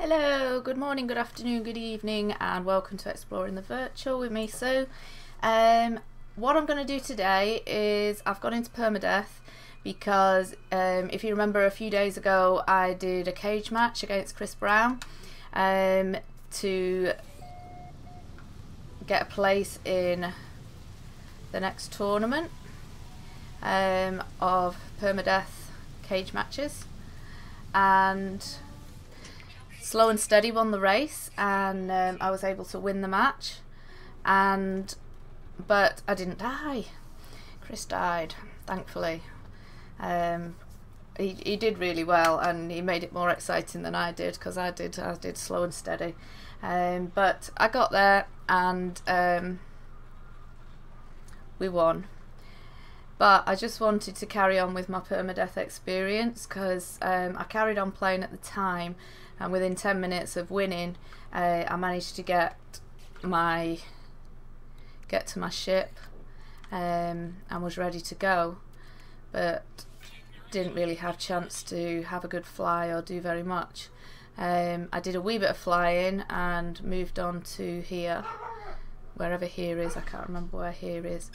Hello, good morning, good afternoon, good evening, and welcome to Exploring the Virtual with me, Sue. What I'm going to do today is I've gone into permadeath because if you remember a few days ago I did a cage match against Chris Brown to get a place in the next tournament of permadeath cage matches, and Slow and Steady won the race, and I was able to win the match, but I didn't die. Chris died, thankfully. He did really well, and he made it more exciting than I did, because I did Slow and Steady. But I got there, and we won. But I just wanted to carry on with my permadeath experience, because I carried on playing at the time, and within 10 minutes of winning I managed to get to my ship and was ready to go, but didn't really have chance to have a good fly or do very much. I did a wee bit of flying and moved on to here, wherever here is. I can't remember where here is,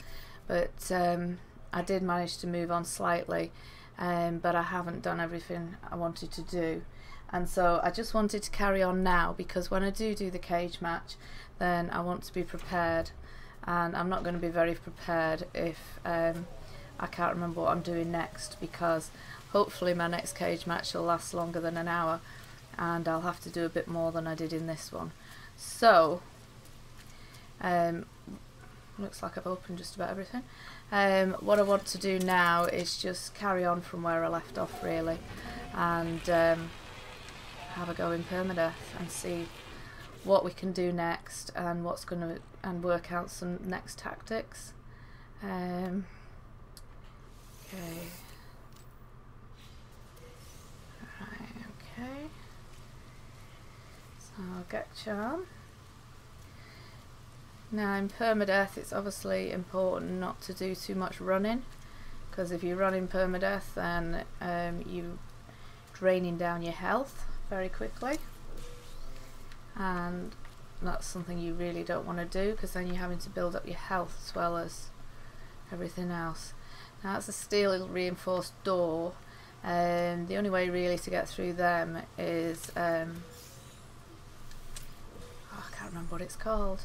but I did manage to move on slightly, but I haven't done everything I wanted to do. And so I just wanted to carry on now, because when I do the cage match, then I want to be prepared, and I'm not going to be very prepared if I can't remember what I'm doing next, because hopefully my next cage match will last longer than an hour, and I'll have to do a bit more than I did in this one. So looks like I've opened just about everything. What I want to do now is just carry on from where I left off, really, and have a go in permadeath and see what we can do next, and and work out some next tactics. Okay. Right, okay. So I'll get charm. Now in permadeath it's obviously important not to do too much running, because if you run in permadeath then you're draining down your health very quickly, and that's something you really don't want to do, because then you're having to build up your health as well as everything else. Now that's a steel reinforced door, and the only way really to get through them is oh, I can't remember what it's called.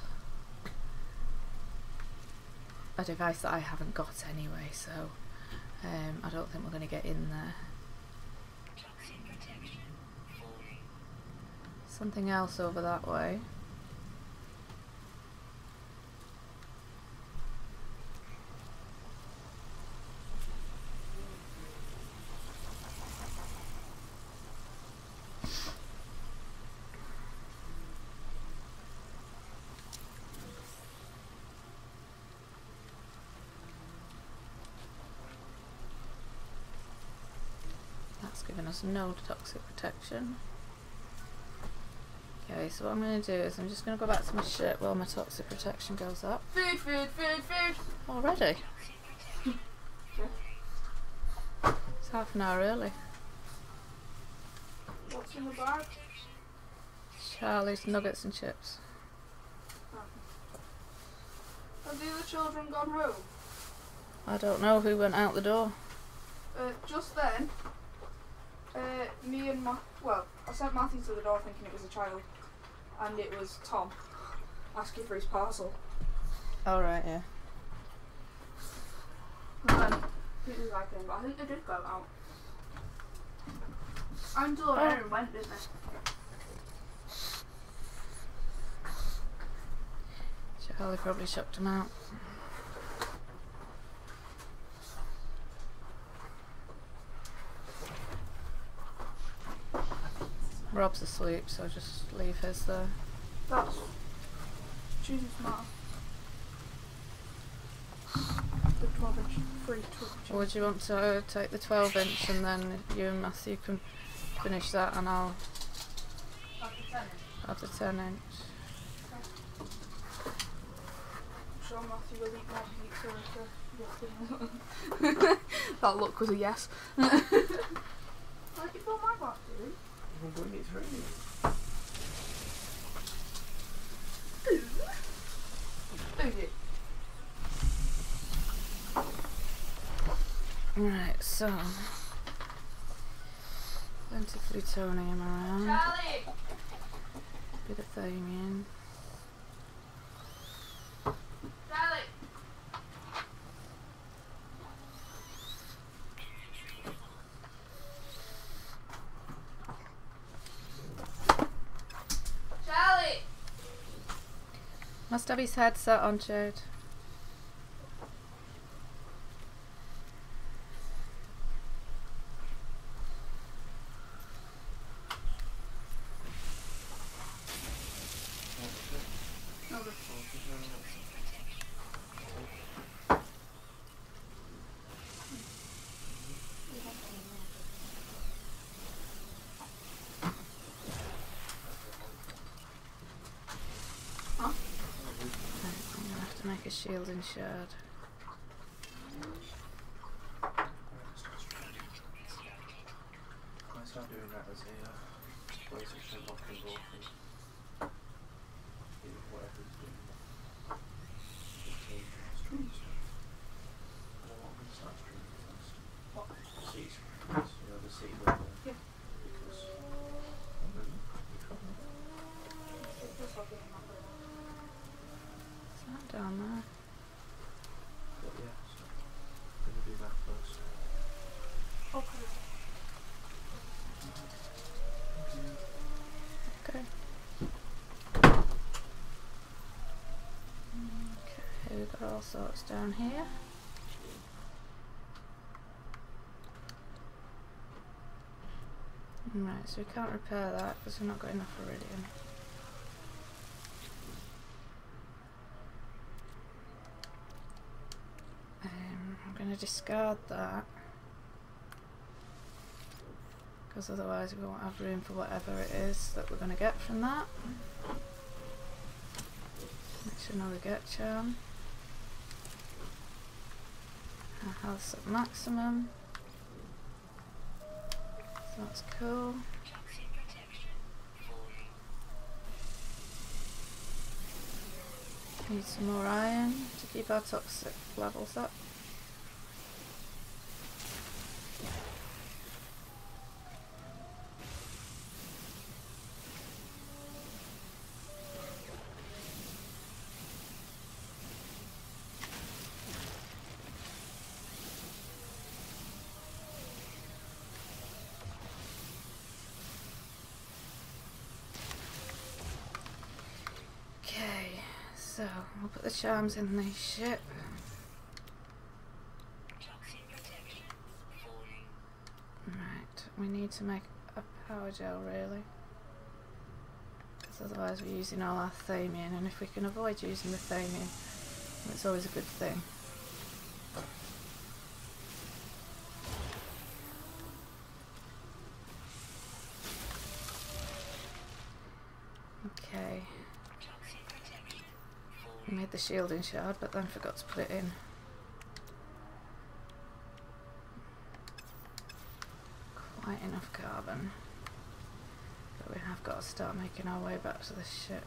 A device that I haven't got anyway, so I don't think we're going to get in there. Something else over that way. That's giving us no toxic protection. Okay, so what I'm going to do is I'm just going to go back to my ship while my toxic protection goes up. Food, food, food, food! Already? It's half an hour early. What's in the bag? Charlie's nuggets and chips. Have the other children gone home? I don't know who went out the door. Just then, me and I sent Matthew to the door thinking it was a child, and it was Tom asking for his parcel. Oh right, yeah. And then he was like, but I think they did go out. Until Aaron went, didn't they? Charlie probably chucked him out. Rob's asleep, so just leave his there. That's choosing smart. The 12-inch free twitch. Or would you want to take the 12-inch and then you and Matthew can finish that, and I'll have the 10-inch. I'm sure Matthew will eat more pizza. That look was a yes. Like it for my back, dude. We'll bring it through. So, plenty of plutonium around. Charlie! Bit of thamium. Charlie! Charlie! Must have his headset on, Jade. Make a shielding shard. I start doing that as a place of Sherlock and Wolfen. Whatever he's doing. I'm going to start streaming first. What? Sea screens. You know, the sea level. Yeah. Because. It's not down there. But yeah, so I'm going to do that first. Okay. Okay. Okay, we've got all sorts down here. Right, so we can't repair that because we've not got enough iridium. I'm going to discard that because otherwise we won't have room for whatever it is that we're going to get from that. Make sure another get charm. Our health's at maximum. So that's cool. Need some more iron to keep our toxic levels up. So, we'll put the charms in the ship. Right, we need to make a power gel really. Because otherwise we're using all our thamium, and if we can avoid using the thamium, it's always a good thing. Okay. I made the shielding shard, but then forgot to put it in. Quite enough carbon. But we have got to start making our way back to the ship.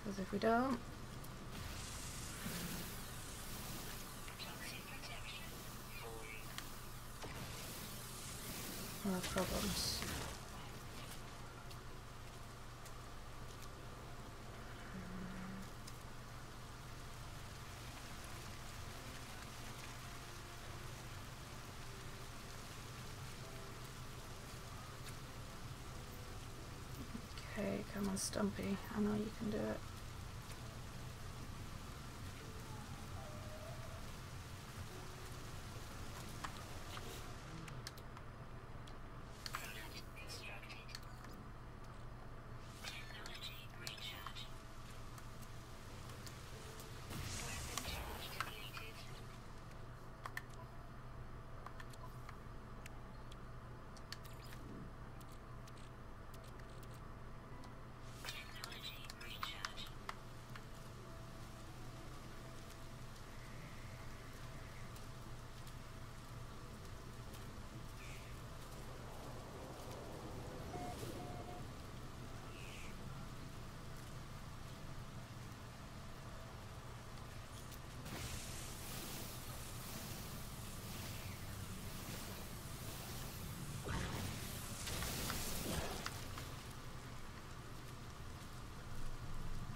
Because if we don't, we'll have problems. Okay, come on Stumpy, I know you can do it.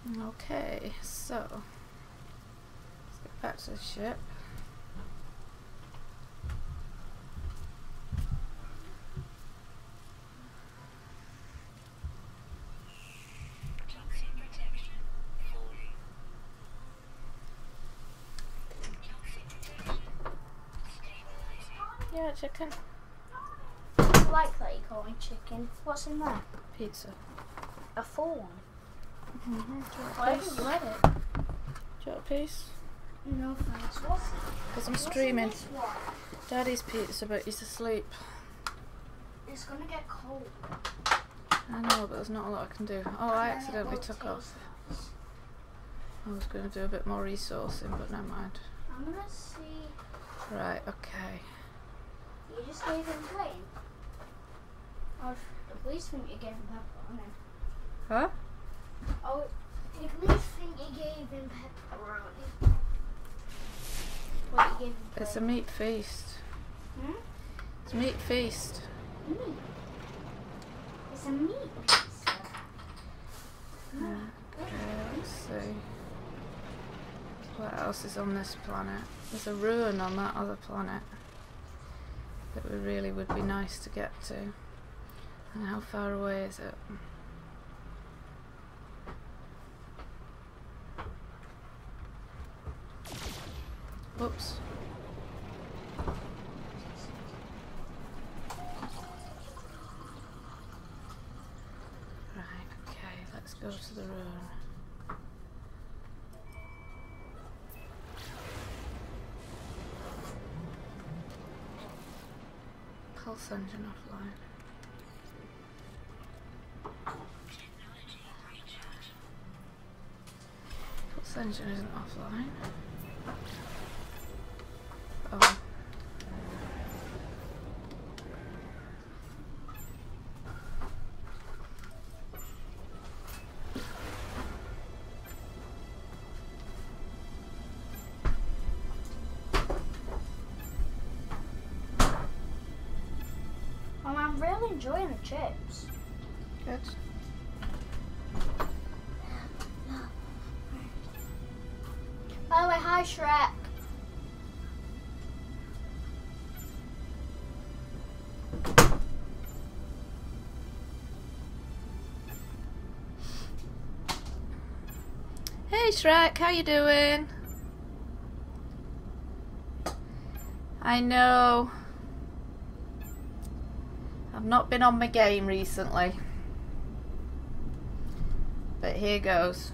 Okay, so let's get back to the ship. Yeah, chicken. I like that you call me chicken. What's in there? Pizza. A full one? Mm-hmm. Why haven't you read it? Do you want a piece? No thanks. What's Because I'm what's in streaming. this one? Daddy's pizza, but he's asleep. It's gonna get cold. I know, but there's not a lot I can do. Oh, I And then it accidentally won't took taste off. nice. I was going to do a bit more resourcing, but never mind. I'm gonna see. Right, okay. You just gave him plain. I would at least think you gave him pepperoni. Huh? I would at least think you gave him pepperoni. What you gave him plain? It's a meat feast. Hmm? It's a meat feast. Meat. It's a meat pizza. Okay, let's see. What else is on this planet? There's a ruin on that other planet that we really would be nice to get to. And how far away is it? Whoops. Right, okay, let's go to the ruin. Pulse engine offline. Pulse engine isn't offline. Oh. I'm really enjoying the chips. Good. By the way, hi Shrek. Hey Shrek, how you doing? I know. I've not been on my game recently. But here goes.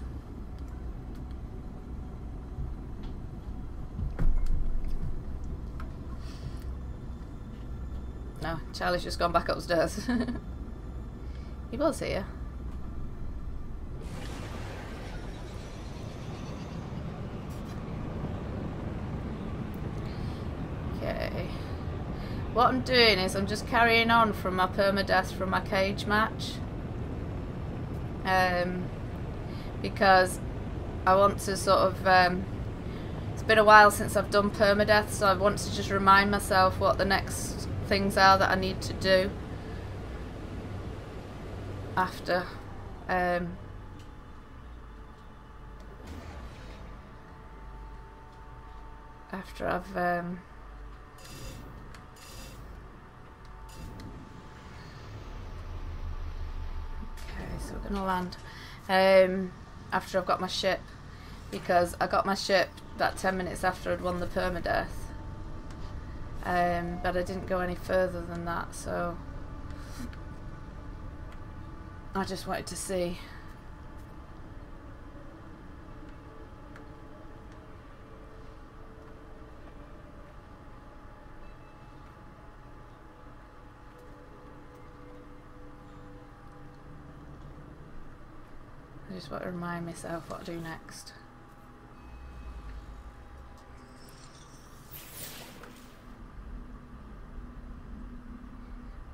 No, Charlie's just gone back upstairs. He was here. Okay. What I'm doing is I'm just carrying on from my permadeath from my cage match. Because I want to sort of it's been a while since I've done permadeath, so I want to just remind myself what the next things are that I need to do after after I've okay, so we're gonna land after I've got my ship, because I got my ship that 10 minutes after I'd won the permadeath, but I didn't go any further than that, so I just wanted to see. I just want to remind myself what to do next.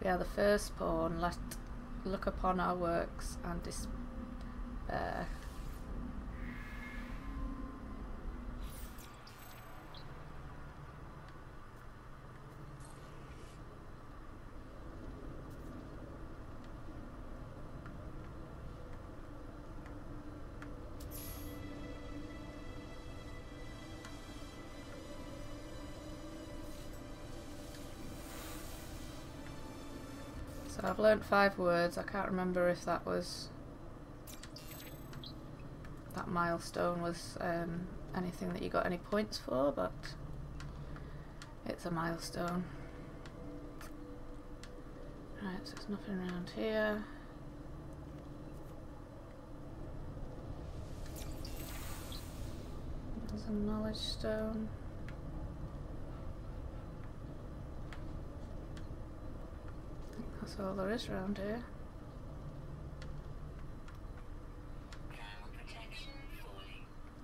We are the firstborn, let look upon our works and despair. So I've learnt 5 words. I can't remember if that was... that milestone was anything that you got any points for, but it's a milestone. Right, so there's nothing around here. There's a knowledge stone. I think that's all there is around here.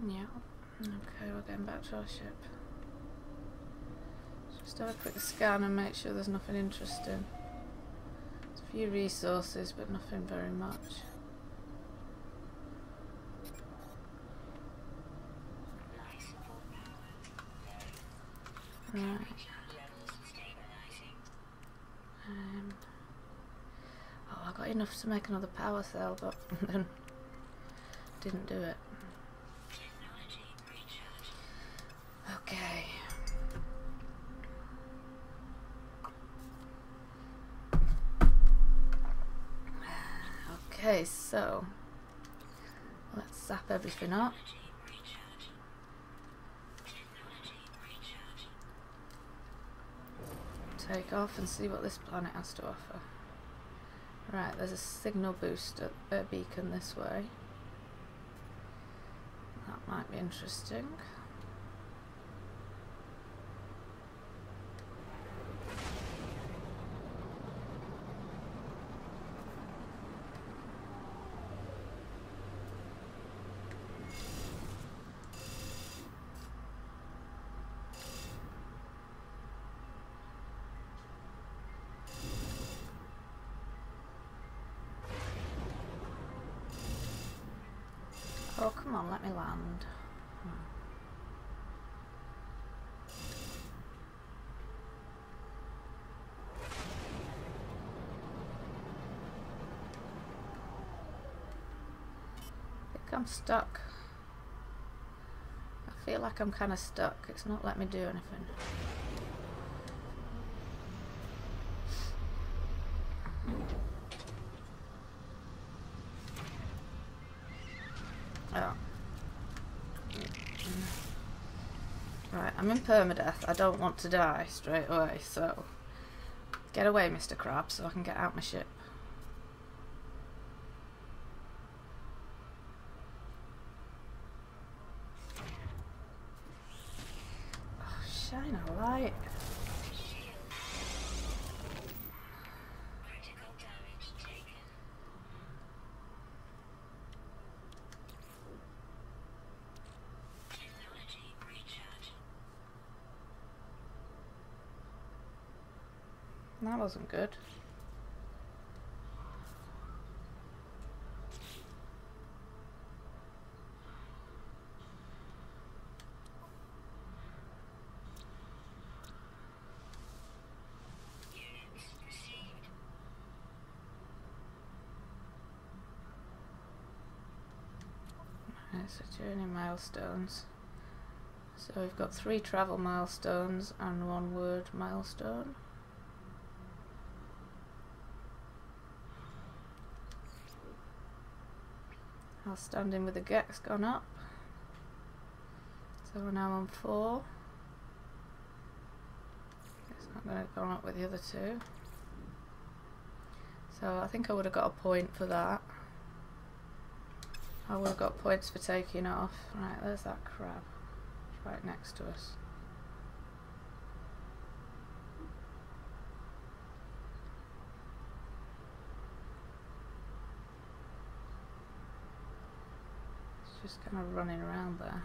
Yeah. Okay, we're getting back to our ship. Just have a quick scan and make sure there's nothing interesting. There's a few resources, but nothing very much. Right. Oh, I got enough to make another power cell, but then didn't do it. Okay. Okay, so let's zap everything up. Take off and see what this planet has to offer. Right, there's a signal booster beacon this way. That might be interesting. Oh, come on, let me land. I think I'm stuck. I feel like I'm kind of stuck. It's not letting me do anything. Oh. Right, I'm in permadeath. I don't want to die straight away, so get away, Mr. Crab, so I can get out my ship. Oh, shine a light. That wasn't good. Right, so journey milestones. So we've got 3 travel milestones and 1 word milestone. Our standing with the Gex gone up. So we're now on 4. It's not going to go up with the other 2. So I think I would have got a point for that. I would have got points for taking off. Right, there's that crab. It's right next to us. Just kind of running around there.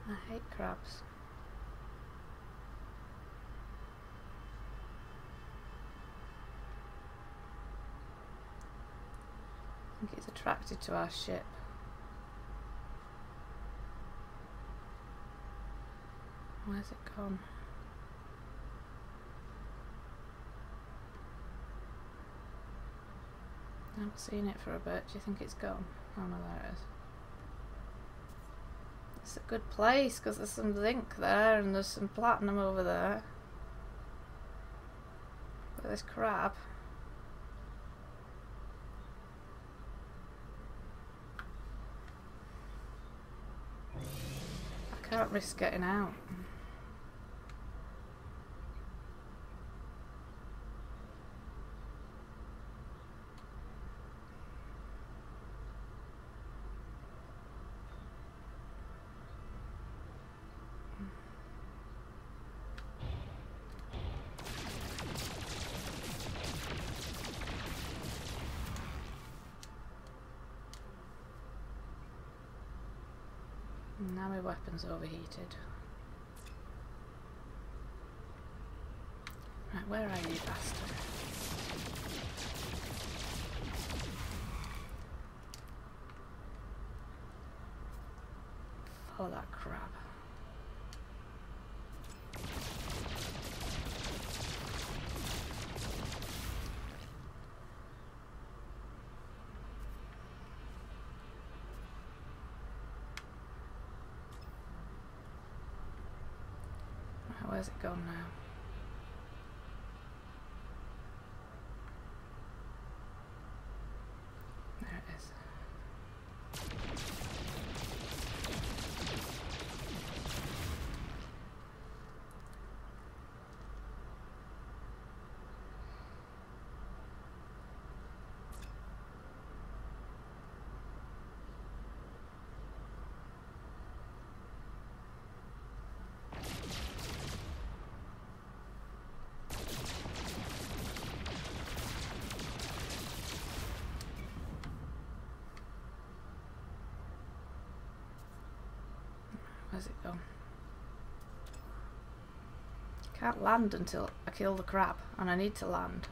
I hate crabs. I think it's attracted to our ship. Where's it gone? I haven't seen it for a bit. Do you think it's gone? Oh no, there it is. It's a good place because there's some zinc there and there's some platinum over there. But this crab. I can't risk getting out. Now my weapon's overheated. Right, where are you, bastard? Follow that crab. Where's it gone now? There it is. Where's it gone? Can't land until I kill the crab, and I need to land.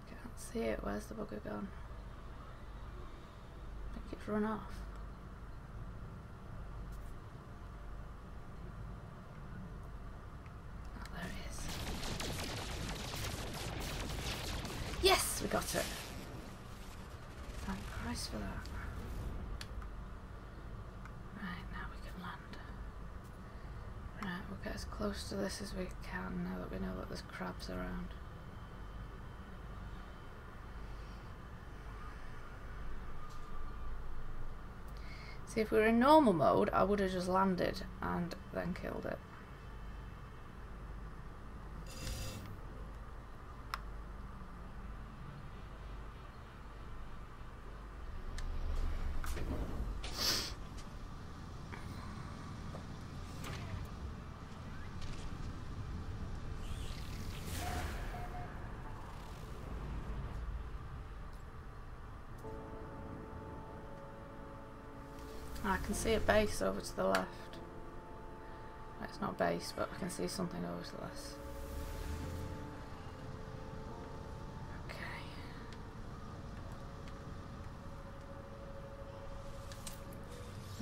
Can't see it. Where's the bugger gone? I think it's run off. Oh, there it is. Yes, we got it. Thank Christ for that. Right, now we can land. Right, we'll get as close to this as we can now that we know that there's crabs around. See, if we were in normal mode, I would have just landed and then killed it. I can see a base over to the left. It's not base, but I can see something over to the left. Okay.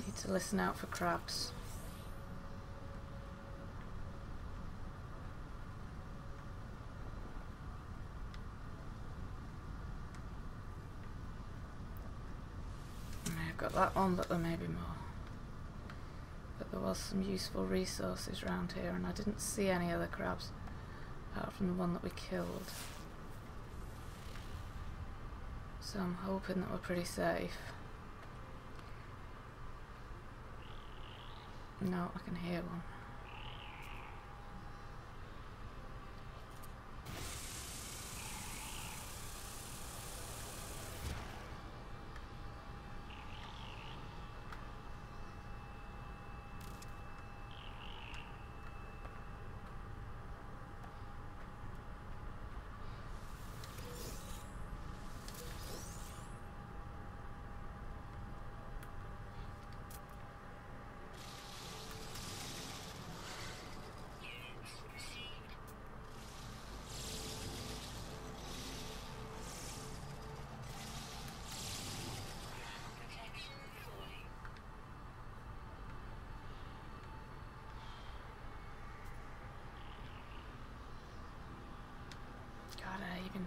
Need to listen out for crabs. Got that one, but there may be more. But there was some useful resources around here, and I didn't see any other crabs apart from the one that we killed. So I'm hoping that we're pretty safe. No, I can hear one.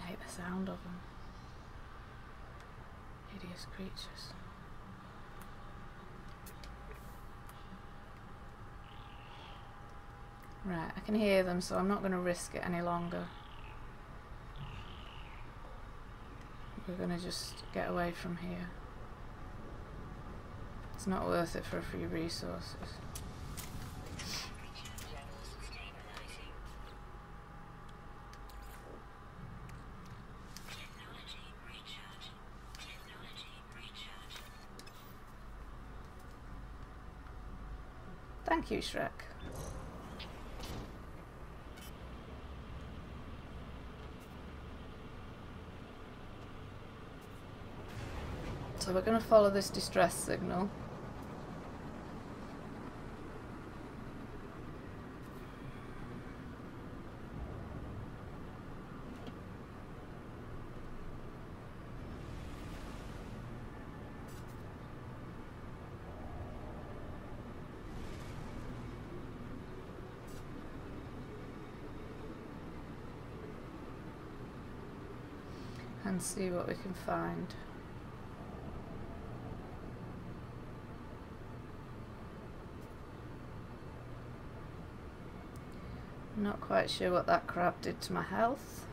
hate the sound of them. Hideous creatures. Right, I can hear them, so I'm not going to risk it any longer. We're going to just get away from here. It's not worth it for a few resources. Thank you, Shrek. So we're going to follow this distress signal. And see what we can find. Not quite sure what that crab did to my health.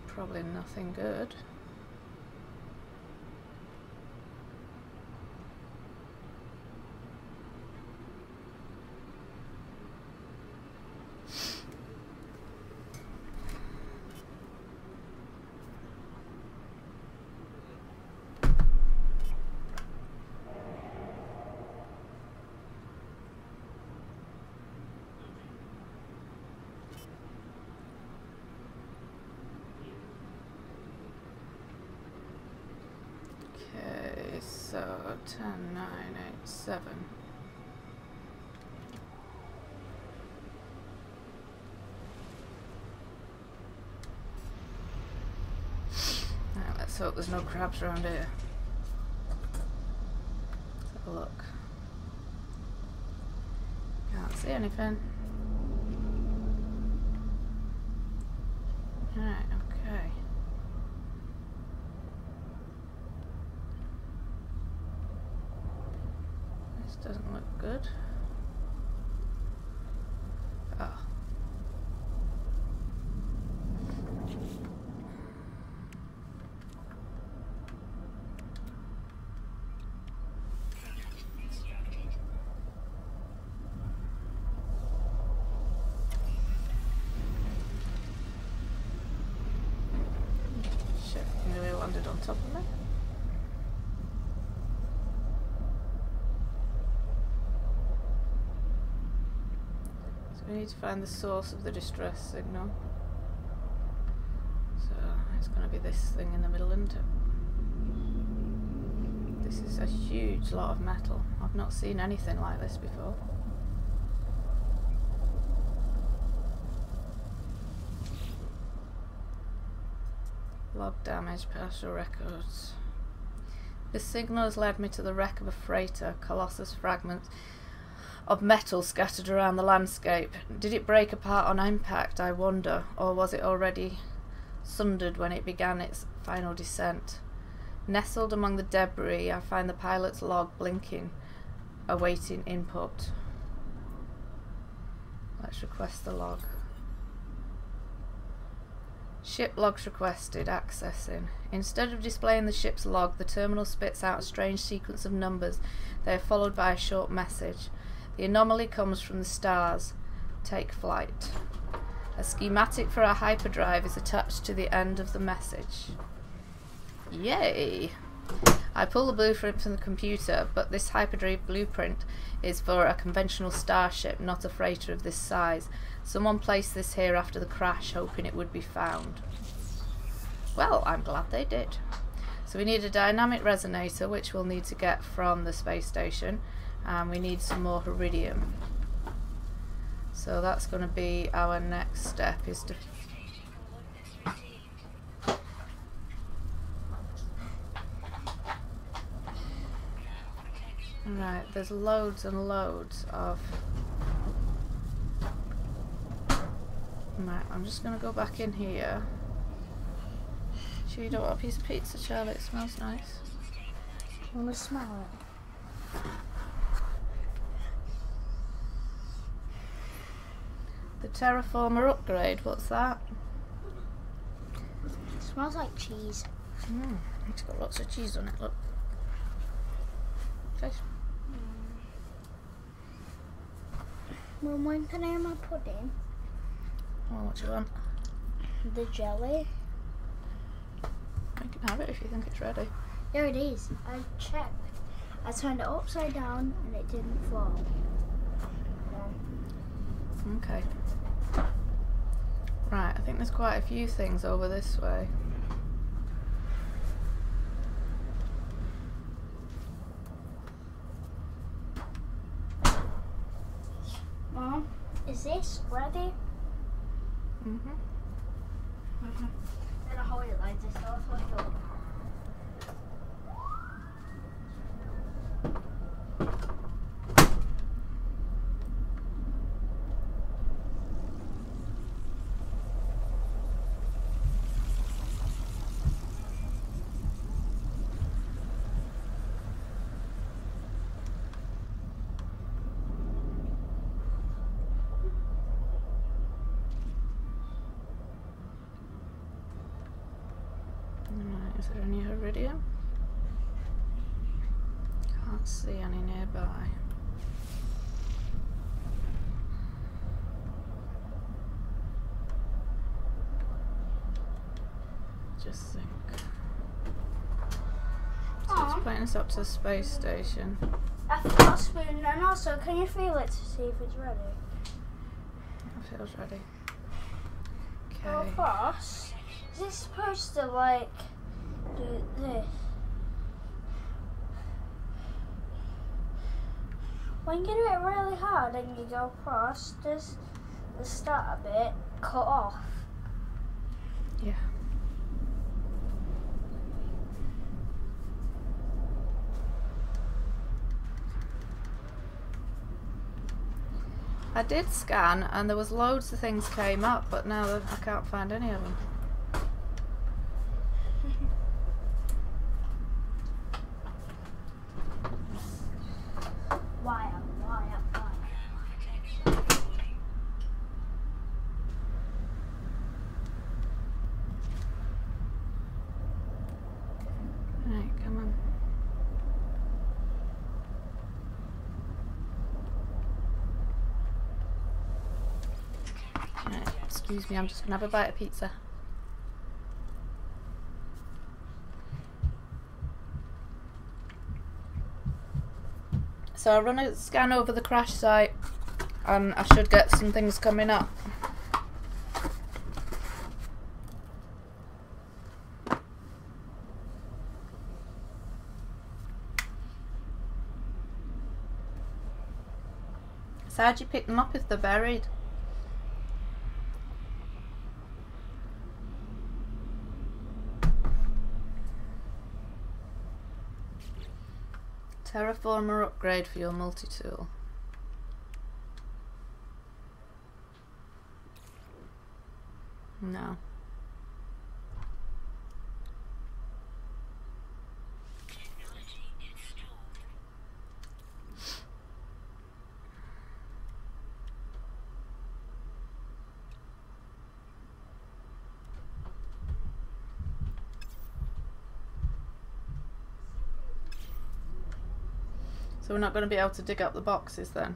Probably nothing good. So 10, 9, 8, 7. Now let's hope there's no crabs around here. Let's have a look. Can't see anything. Alright, okay. Doesn't look good. Oh. Shit, nearly landed on top of me. We need to find the source of the distress signal. So it's going to be this thing in the middle, isn't it? This is a huge lot of metal. I've not seen anything like this before. Log damage, partial records. This signal has led me to the wreck of a freighter, colossus fragments of metal scattered around the landscape. Did it break apart on impact, I wonder, or was it already sundered when it began its final descent? Nestled among the debris, I find the pilot's log blinking, awaiting input. Let's request the log. Ship logs requested, accessing. Instead of displaying the ship's log, the terminal spits out a strange sequence of numbers. They are followed by a short message. The anomaly comes from the stars. Take flight. A schematic for a hyperdrive is attached to the end of the message. Yay! I pull the blueprint from the computer, but this hyperdrive blueprint is for a conventional starship, not a freighter of this size. Someone placed this here after the crash, hoping it would be found. Well, I'm glad they did. So we need a dynamic resonator, which we'll need to get from the space station. And we need some more iridium. So that's going to be our next step, is to Right, there's loads and loads of... Right, I'm just going to go back in here. Sure you don't want a piece of pizza, Charlie? It smells nice. Want to smell it? The Terraformer upgrade, what's that? It smells like cheese. It's got lots of cheese on it, look. Okay. Mum, when can I have my pudding? Well, what do you want? The jelly. You can have it if you think it's ready. There it is. I checked. I turned it upside down and it didn't fall. Okay. Right, I think there's quite a few things over this way. Mom, is this ready? Mm-hmm. Then I hold it like this, so I'll hold it up. Right, is there any iridium? Can't see any nearby. Just think. So it's pointing us up to the space station. I've got a spoon, and also, can you feel it to see if it's ready? It feels ready. Well, Okay. first, is it supposed to, like, do this? When you do it really hard and you go across, does the start bit cut off? Yeah. I did scan and there was loads of things came up, but now I can't find any of them. Wire. Right, come on. Right, excuse me, I'm just gonna have a bite of pizza. So I'll run a scan over the crash site and I should get some things coming up. So how'd you pick them up if they're buried? Terraformer upgrade for your multi-tool. No. So we're not going to be able to dig up the boxes then?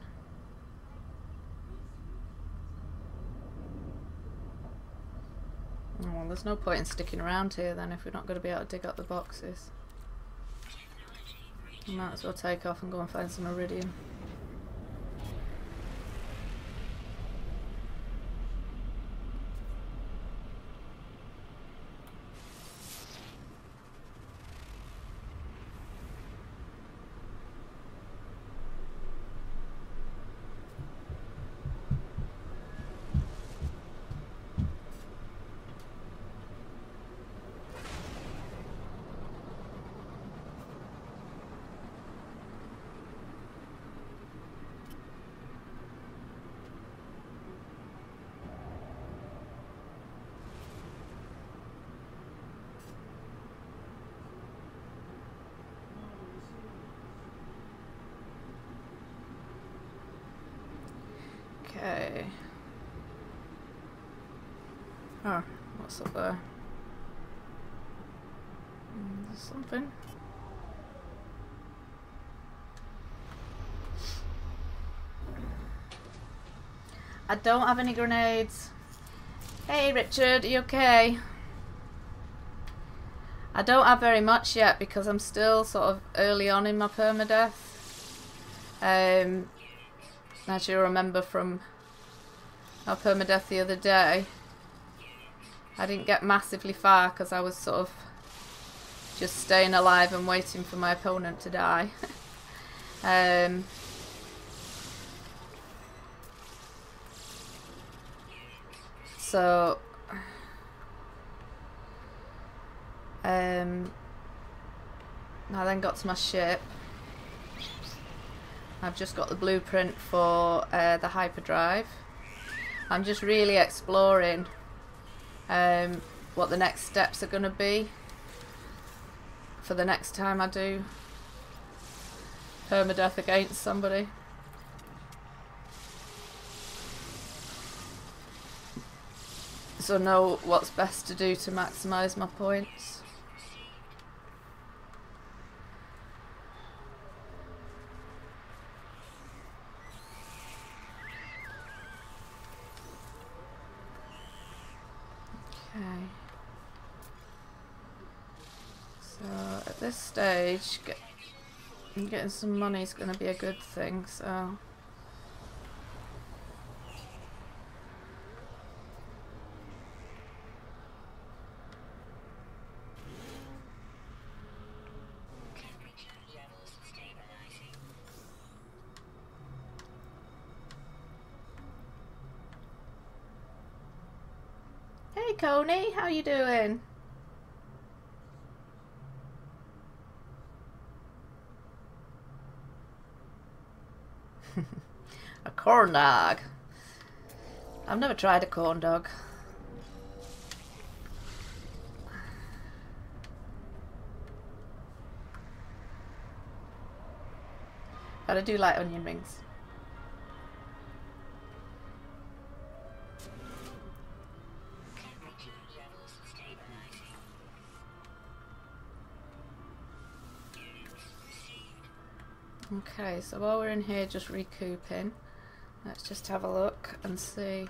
Oh, well, there's no point in sticking around here then if we're not going to be able to dig up the boxes. We might as well take off and go and find some iridium. see. Oh, what's up there? There's something. I don't have any grenades. Hey Richard, are you okay? I don't have very much yet because I'm still sort of early on in my permadeath. As you remember from our permadeath the other day, I didn't get massively far because I was sort of just staying alive and waiting for my opponent to die. So I then got to my ship. I've just got the blueprint for the hyperdrive. I'm just really exploring what the next steps are going to be for the next time I do permadeath against somebody. So know what's best to do to maximise my points. Okay. So at this stage, getting some money is going to be a good thing. So. Hey Coney, how you doing? A corn dog. I've never tried a corn dog. But I do like onion rings. Okay, so while we're in here just recouping, let's just have a look and see.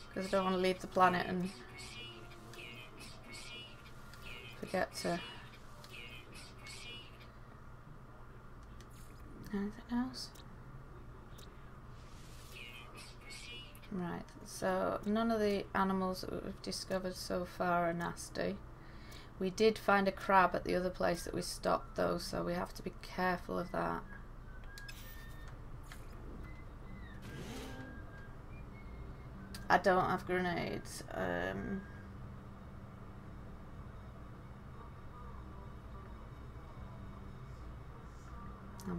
Because I don't want to leave the planet and forget to... Anything else? Right, so none of the animals that we've discovered so far are nasty. We did find a crab at the other place that we stopped though, so we have to be careful of that. I don't have grenades. I'm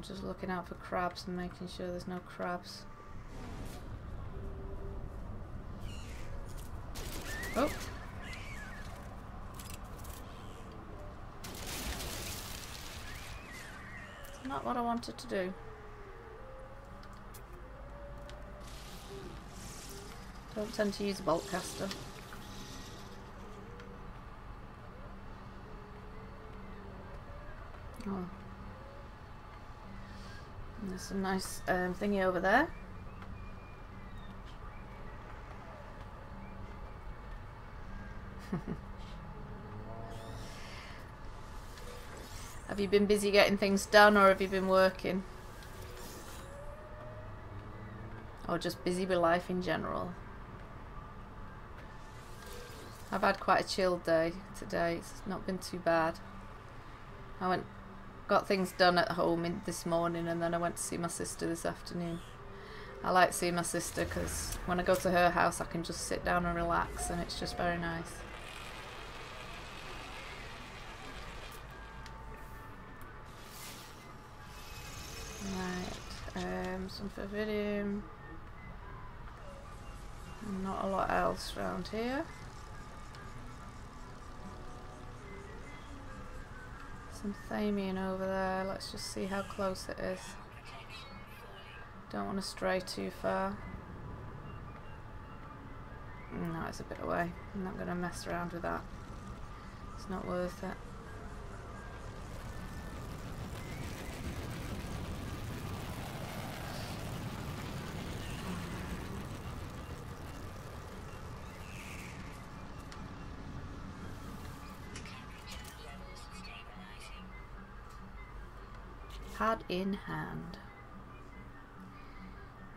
just looking out for crabs and making sure there's no crabs. Oh. It's not what I wanted to do. Don't tend to use a bolt caster. Oh. There's some nice thingy over there. Have you been busy getting things done, or have you been working? Or just busy with life in general? I've had quite a chilled day today. It's not been too bad. I got things done at home this morning, and then I went to see my sister this afternoon. I like seeing my sister because when I go to her house I can just sit down and relax, and it's just very nice. Right, some Fervidium. Not a lot else around here. some Thamian over there. Let's just see how close it is. Don't want to stray too far. No, it's a bit away. I'm not going to mess around with that. It's not worth it. Pad in hand.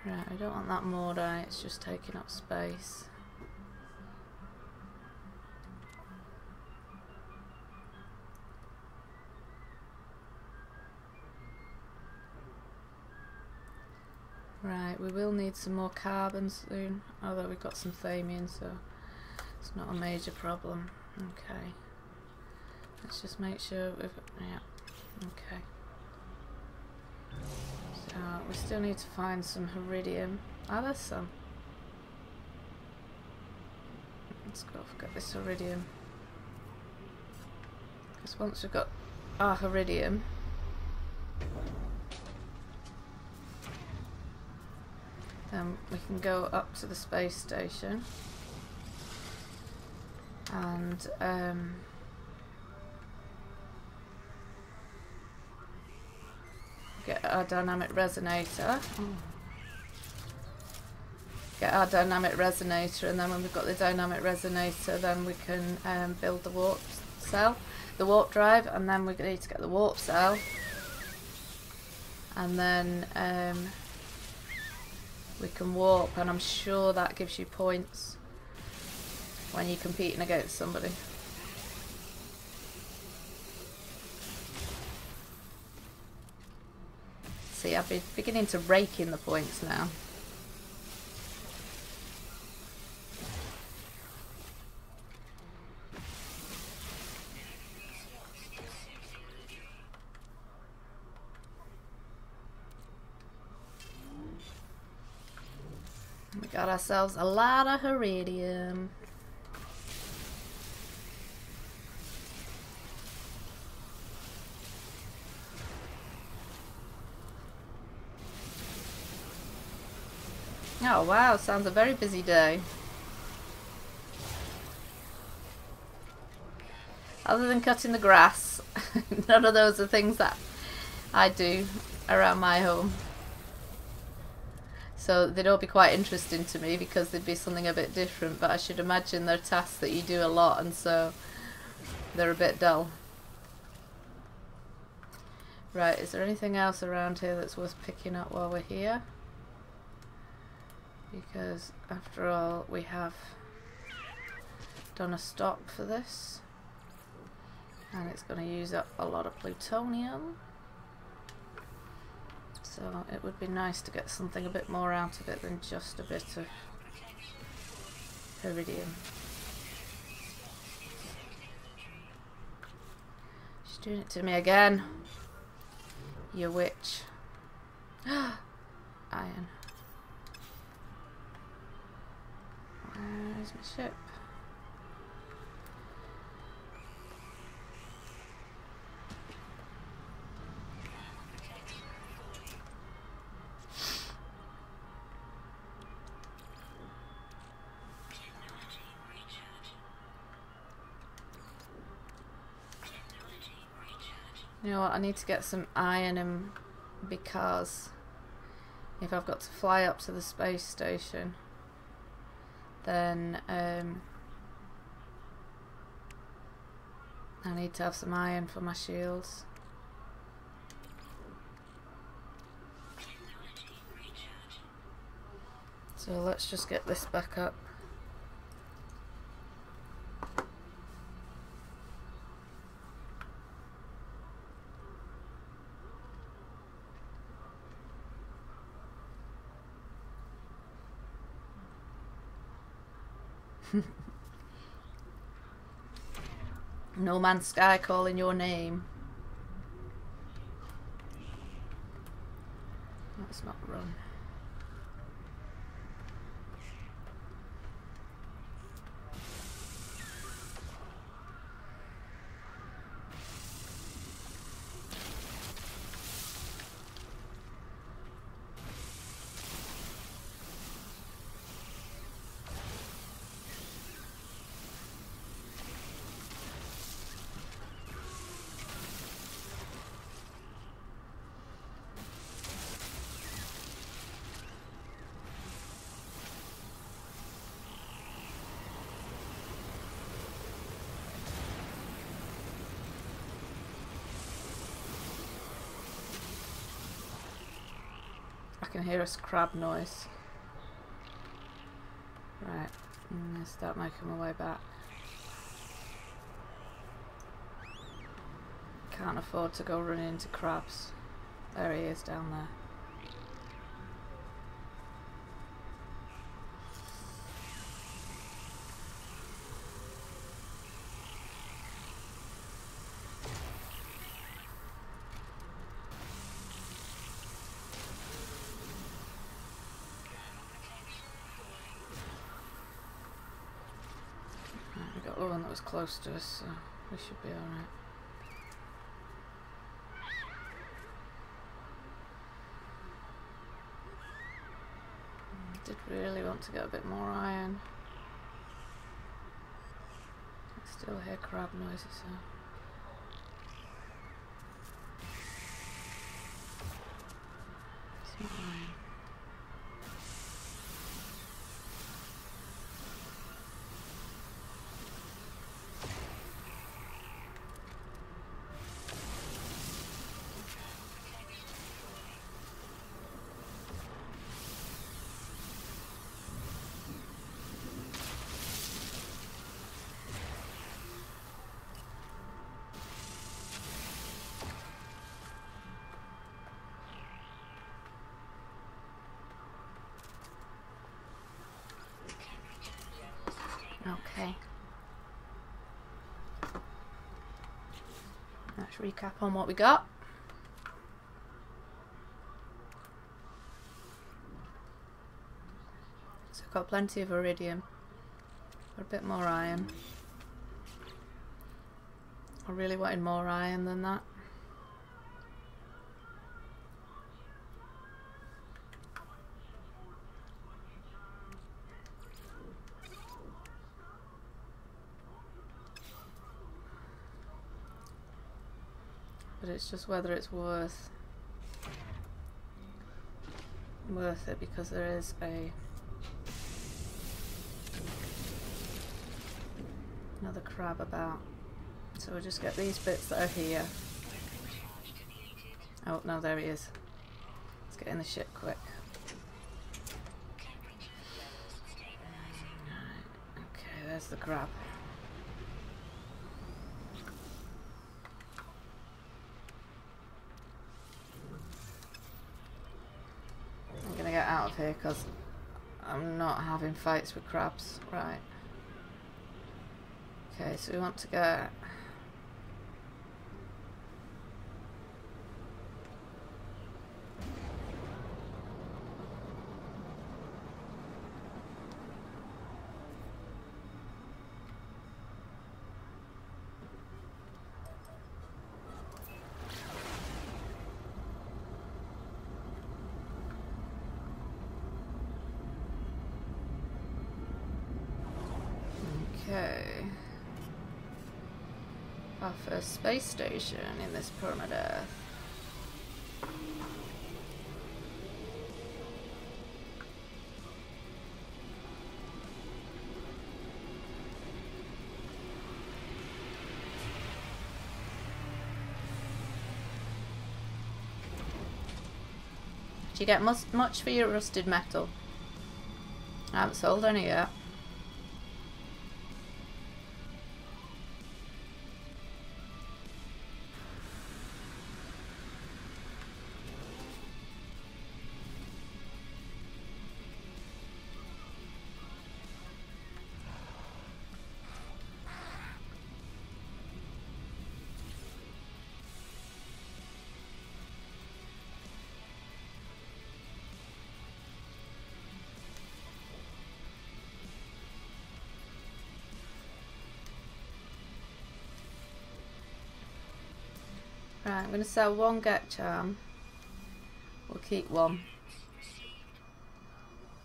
Right, I don't want that Mordai, it's just taking up space. Right, we will need some more carbon soon, although we've got some Thamian, so it's not a major problem. Okay. Let's just make sure we've... yeah. Okay. So, we still need to find some Iridium. Oh, there's some. Let's go get this Iridium. Because once we've got our Iridium, then we can go up to the space station and get our dynamic resonator. Get our dynamic resonator, and then when we've got the dynamic resonator, then we can build the warp cell, the warp drive, and then we need to get the warp cell, and then we can warp, and I'm sure that gives you points when you're competing against somebody. See, I've been beginning to rake in the points now. We got ourselves a lot of Iridium. Oh wow, sounds a very busy day. Other than cutting the grass, none of those are things that I do around my home. So they'd all be quite interesting to me because they'd be something a bit different, but I should imagine they're tasks that you do a lot, and so they're a bit dull. Right, is there anything else around here that's worth picking up while we're here? Because after all, we have done a stop for this, and it's going to use up a lot of plutonium, so it would be nice to get something a bit more out of it than just a bit of Iridium. She's doing it to me again, you witch. Iron. Where's my ship? You know what, I need to get some iron in, because if I've got to fly up to the space station, then I need to have some iron for my shields. So let's just get this back up. No Man's Sky calling your name. Let's not run. can hear a crab noise. Right, I'm going to start making my way back. Can't afford to go running into crabs. There he is down there. We got the one that was close to us, so we should be alright. Did really want to get a bit more iron. I still hear crab noises though. It's not iron. Okay. Let's recap on what we got. So I've got plenty of iridium. Got a bit more iron. I really wanted more iron than that. But it's just whether it's worth it, because there is another crab about. So we'll just get these bits that are here. Oh no, there he is. Let's get in the ship quick. Right. Okay, there's the crab. I'm gonna get out of here because I'm not having fights with crabs. Right. Okay, so we want to get... Okay. Our first space station in this Permadeath. Do you get much for your rusted metal? I haven't sold any yet. Right, I'm going to sell one get charm. We'll keep one.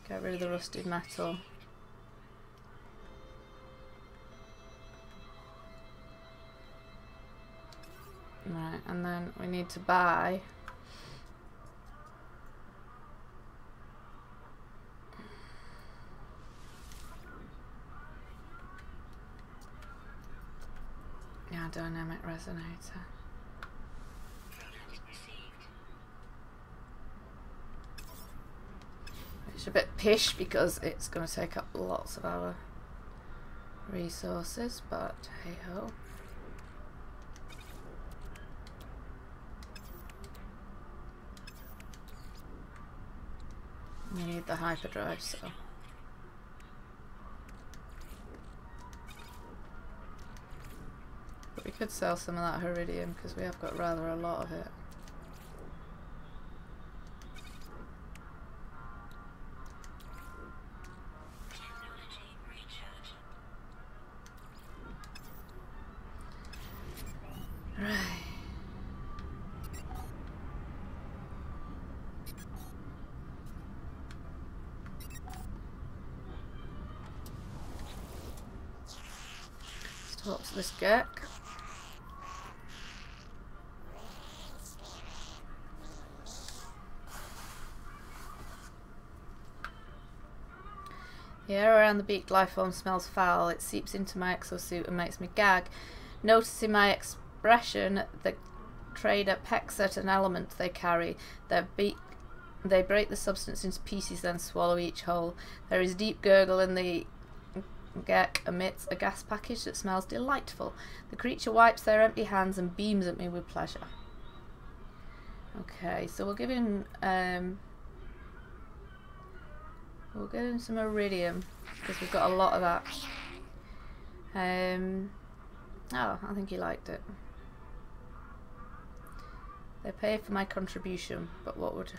Get rid of the rusted metal. Right, and then we need to buy dynamic resonator. It's a bit pish because it's going to take up lots of our resources, but hey ho. We need the hyperdrive, so. But we could sell some of that iridium because we have got rather a lot of it. Right. Let's talk to this Gek. The air around the beaked life form smells foul. It seeps into my exosuit and makes me gag. Noticing my expression, the trader pecks at an element they carry. They break the substance into pieces, then swallow each whole. There is a deep gurgle, and the Gek emits a gas package that smells delightful. The creature wipes their empty hands and beams at me with pleasure. Okay, so we'll give him some iridium because we've got a lot of that. Oh, I think he liked it. They pay for my contribution, but what would...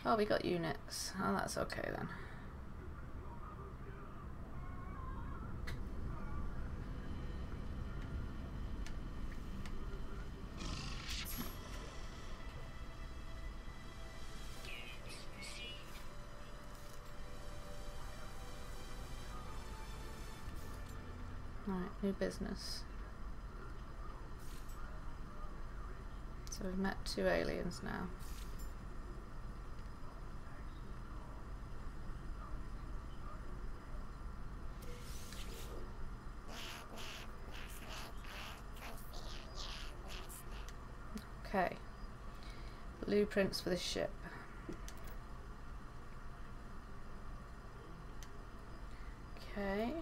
Oh, we got units. Oh, that's okay then. Right, new business. So we've met 2 aliens now. Okay. Blueprints for the ship. Okay.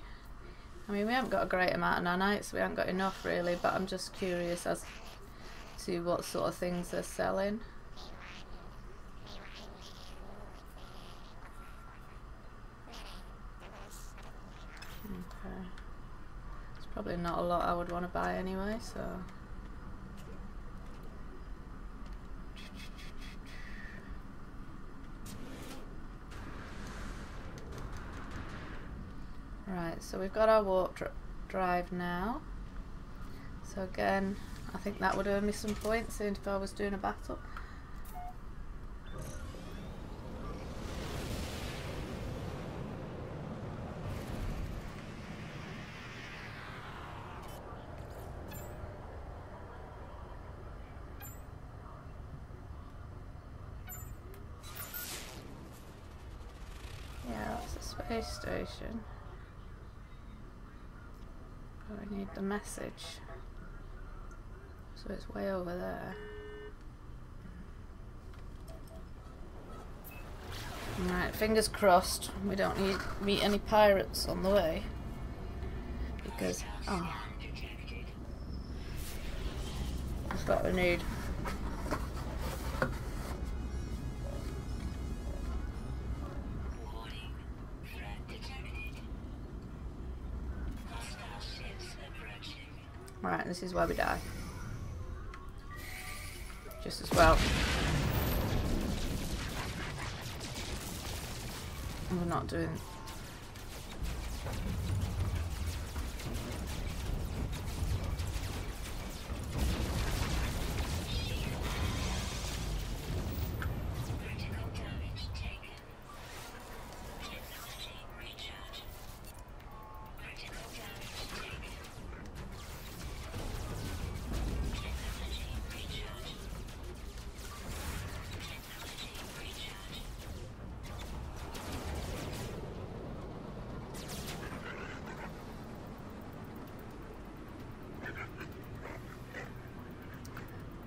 I mean, we haven't got a great amount of nanites, we haven't got enough really, but I'm just curious as to what sort of things they're selling. Okay. It's probably not a lot I would want to buy anyway, so... Right, so we've got our warp drive now. So again, I think that would earn me some points if I was doing a battle. Yeah, that's a space station. I need the message. So it's way over there. Alright, fingers crossed we don't meet any pirates on the way. Because, oh. That's what we need. Right, this is where we die. Just as well. We're not doing...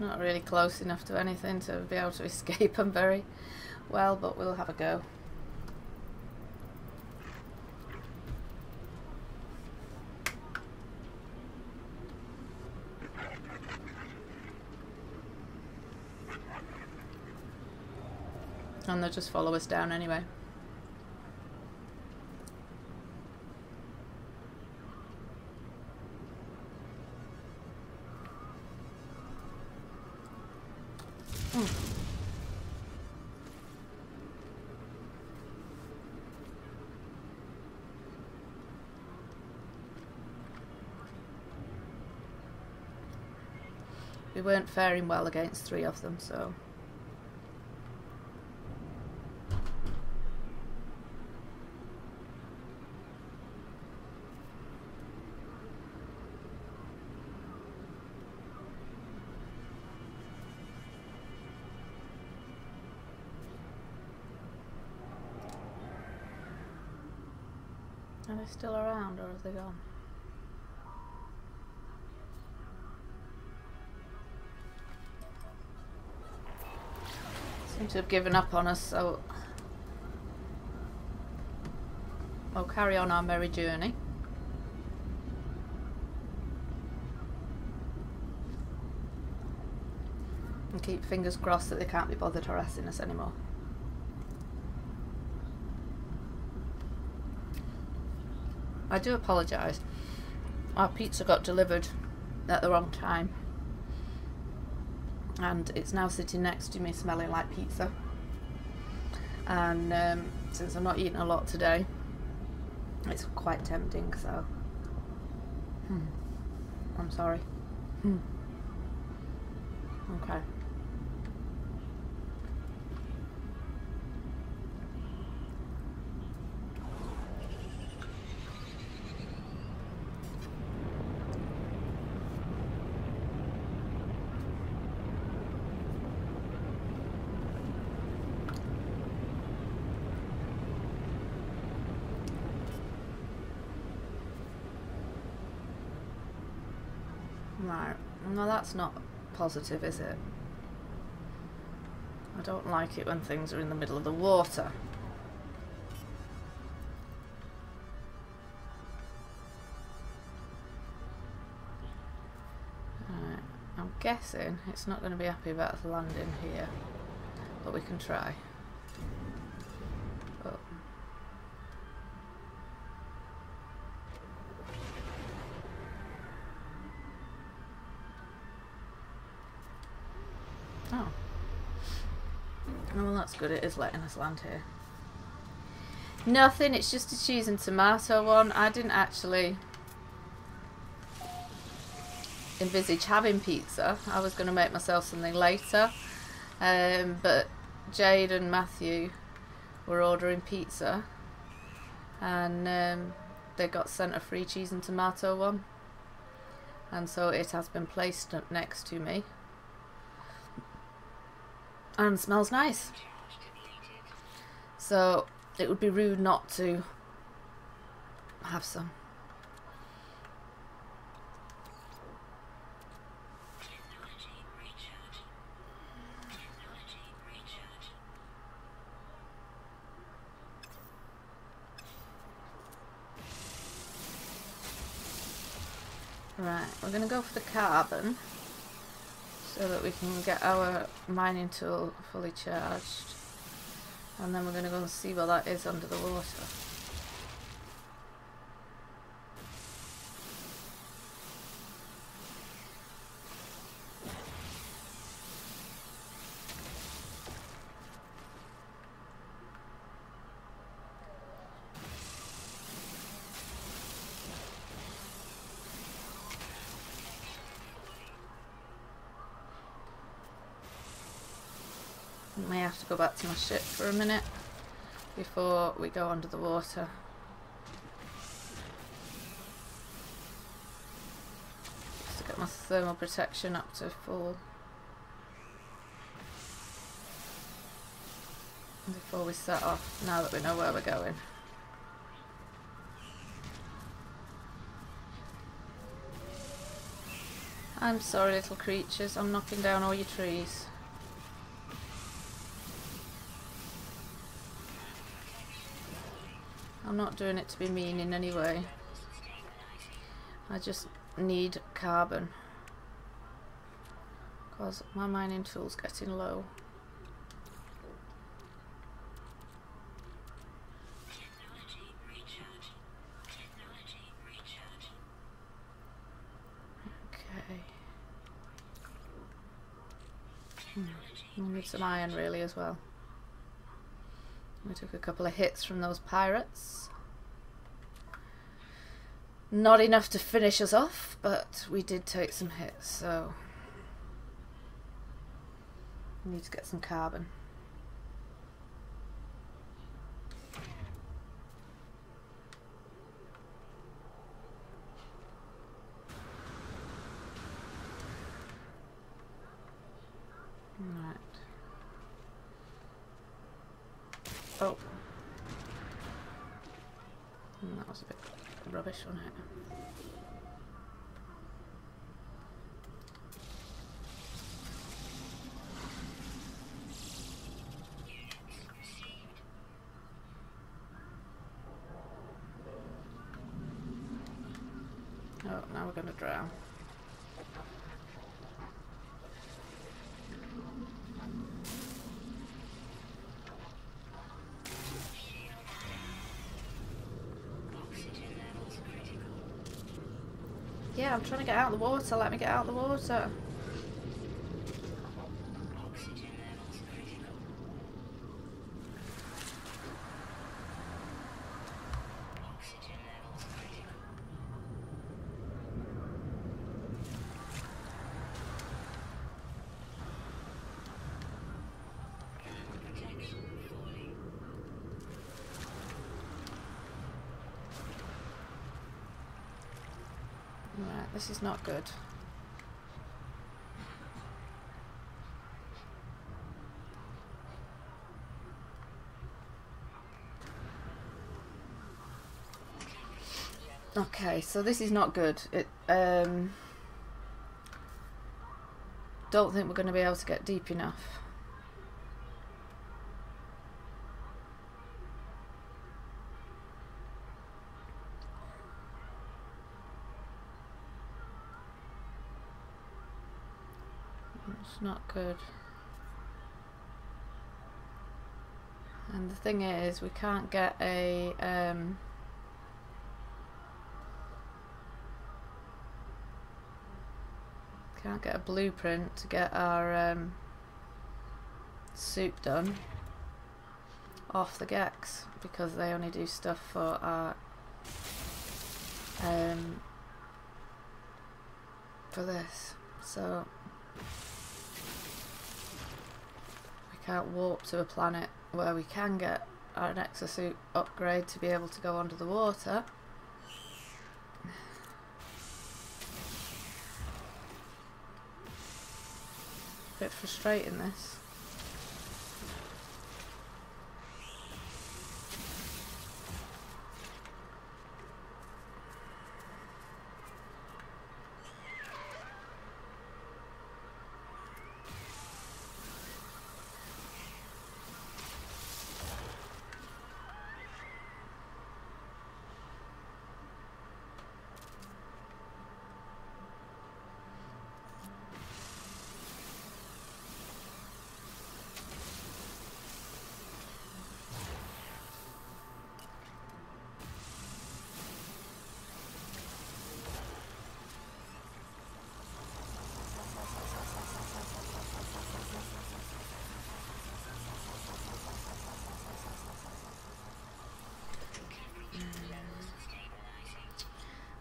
Not really close enough to anything to be able to escape them very well, but we'll have a go. And they'll just follow us down anyway. We weren't faring well against 3 of them, so... Are they still around, or have they gone? Seem to have given up on us, so we'll carry on our merry journey. And keep fingers crossed that they can't be bothered harassing us anymore. I do apologise. Our pizza got delivered at the wrong time. And it's now sitting next to me smelling like pizza. And since I'm not eating a lot today, it's quite tempting, so... I'm sorry. Okay. Right, no, that's not positive, is it? I don't like it when things are in the middle of the water. Right, I'm guessing it's not going to be happy about us landing here, but we can try. Oh. Oh, well, that's good. It is letting us land here. Nothing. It's just a cheese and tomato one. I didn't actually envisage having pizza. I was going to make myself something later. But Jade and Matthew were ordering pizza. And they got sent a free cheese and tomato one. And so it has been placed up next to me. And smells nice. So it would be rude not to have some. Right, we're going to go for the carbon, so that we can get our mining tool fully charged, and then we're going to go and see what that is under the water. I may have to go back to my ship for a minute before we go under the water. Just to get my thermal protection up to full before we set off, now that we know where we're going. I'm sorry, little creatures, I'm knocking down all your trees. I'm not doing it to be mean in any way. I just need carbon because my mining tool's getting low. We need some iron really as well. We took a couple of hits from those pirates. Not enough to finish us off, but we did take some hits, so we need to get some carbon. Right. Oh. That was a bit rubbish, wasn't it? Oh, now we're going to drown. Yeah, I'm trying to get out of the water. Let me get out of the water. Right, this is not good. Okay, so this is not good. Don't think we're going to be able to get deep enough. It's not good. And the thing is, we can't get a blueprint to get our soup done off the Gex, because they only do stuff for our for this. So we can't warp to a planet where we can get our exosuit upgrade to be able to go under the water. Bit frustrating, this.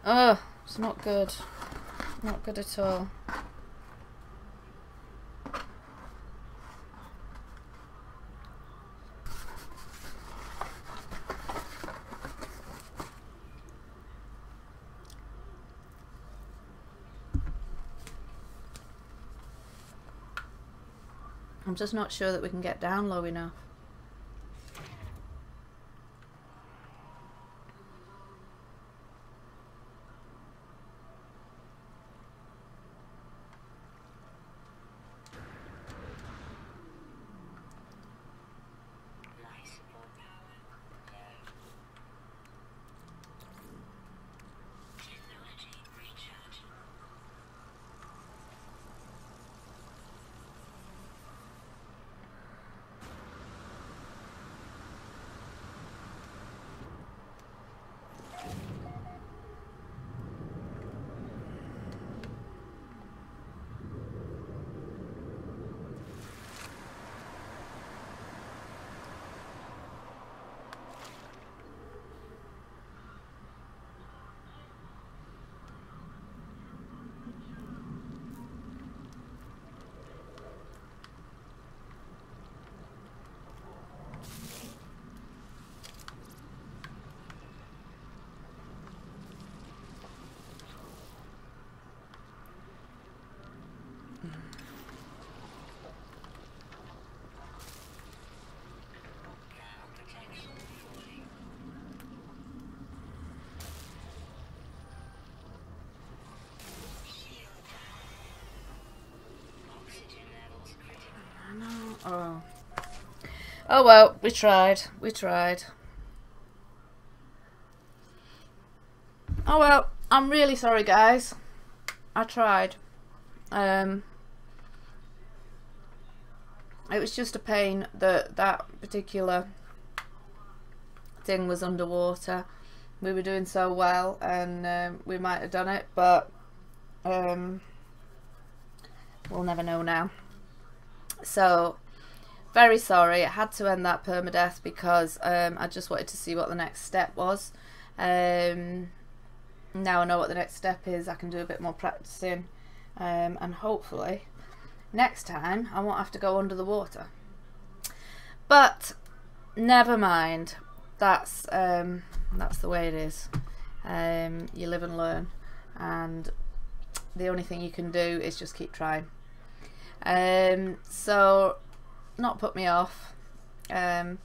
Oh, it's not good. Not good at all. I'm just not sure that we can get down low enough. Oh. Oh well, we tried. We tried. Oh well, I'm really sorry guys. I tried. It was just a pain that that particular thing was underwater. We were doing so well and we might have done it, but we'll never know now. So very sorry, I had to end that permadeath because I just wanted to see what the next step was. Now I know what the next step is, I can do a bit more practicing, and hopefully next time I won't have to go under the water. But never mind, that's the way it is. You live and learn, and the only thing you can do is just keep trying. So not put me off. I'm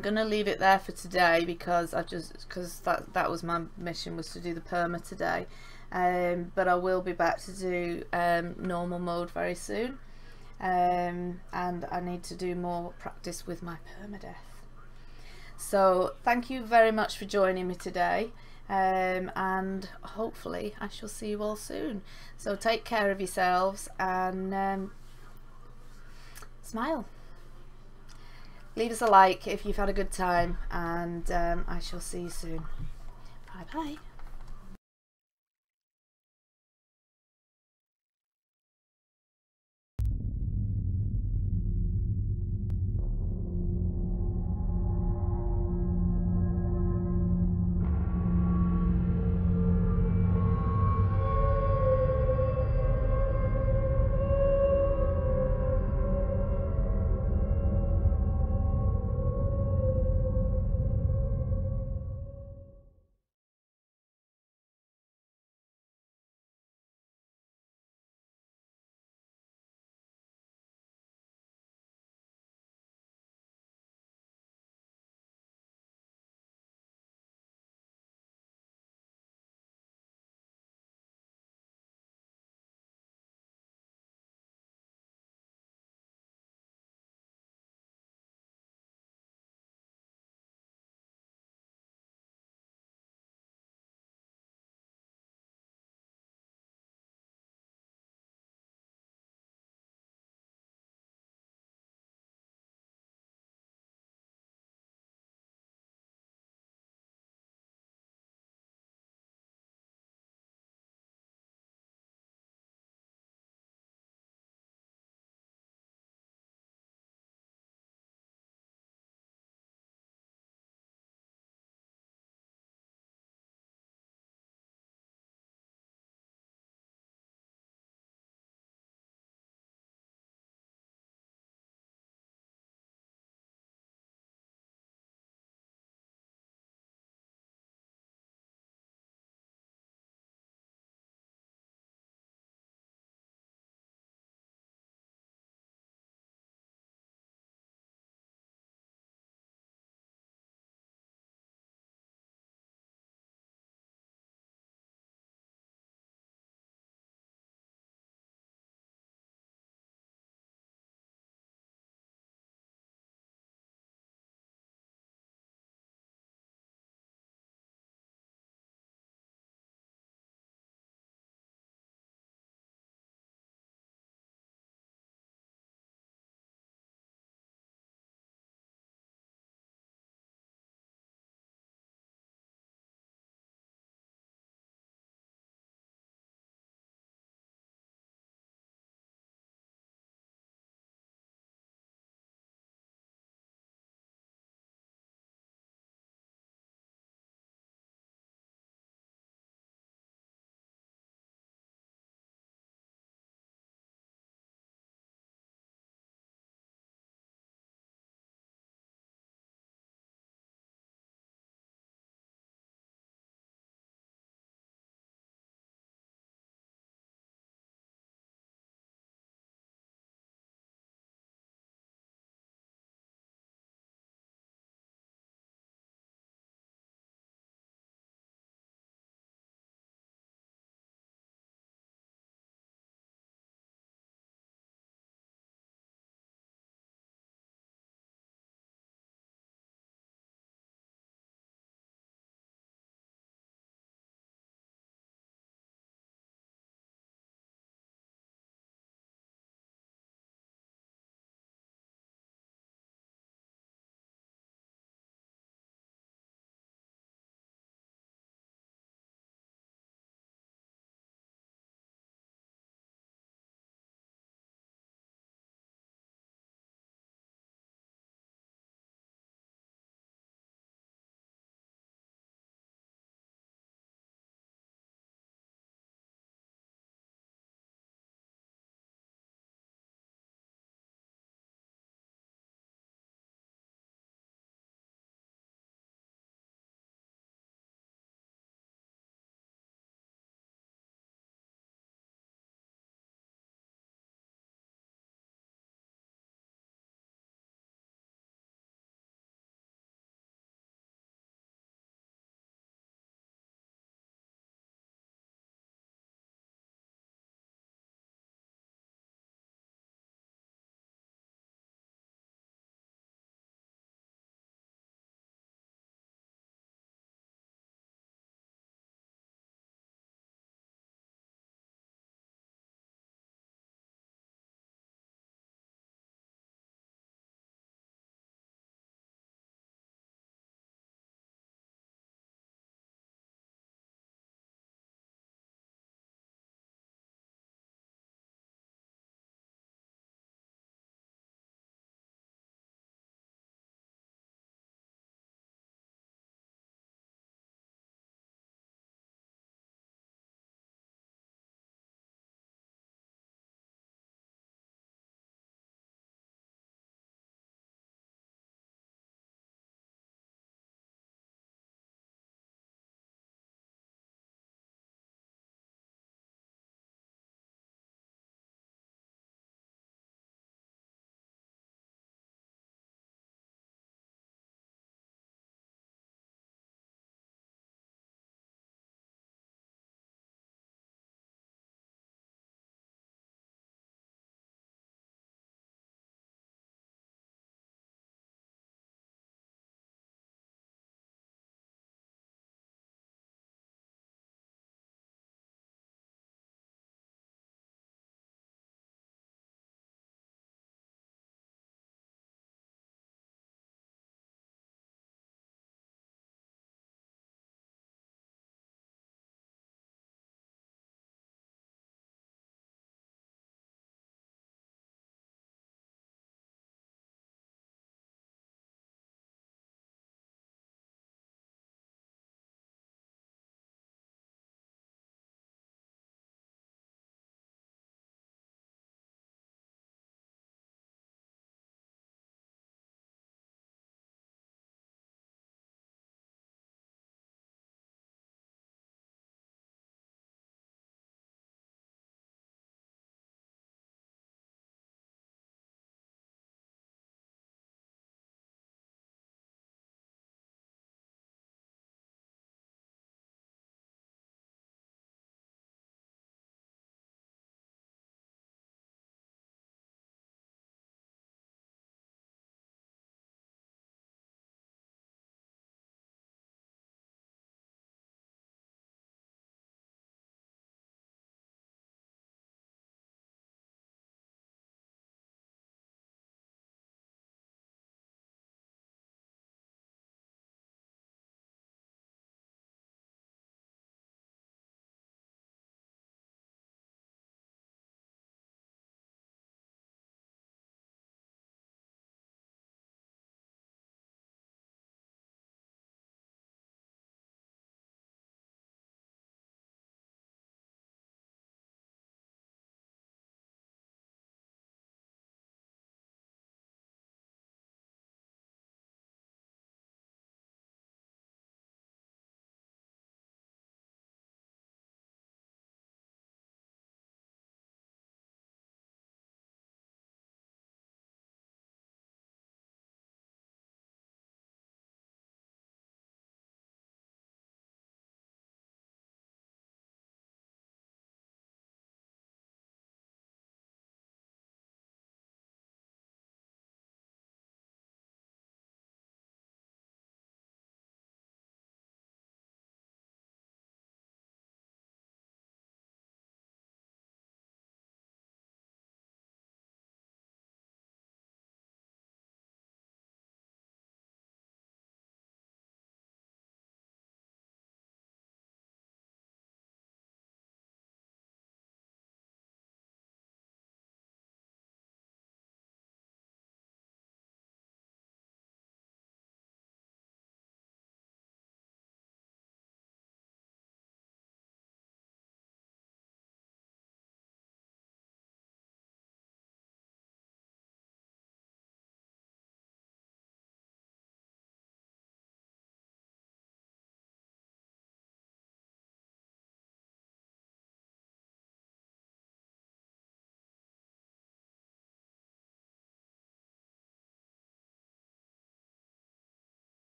gonna leave it there for today because that was my mission, was to do the perma today. But I will be back to do normal mode very soon, and I need to do more practice with my permadeath. So thank you very much for joining me today, and hopefully I shall see you all soon. So take care of yourselves and smile. Leave us a like if you've had a good time, and I shall see you soon. Bye bye.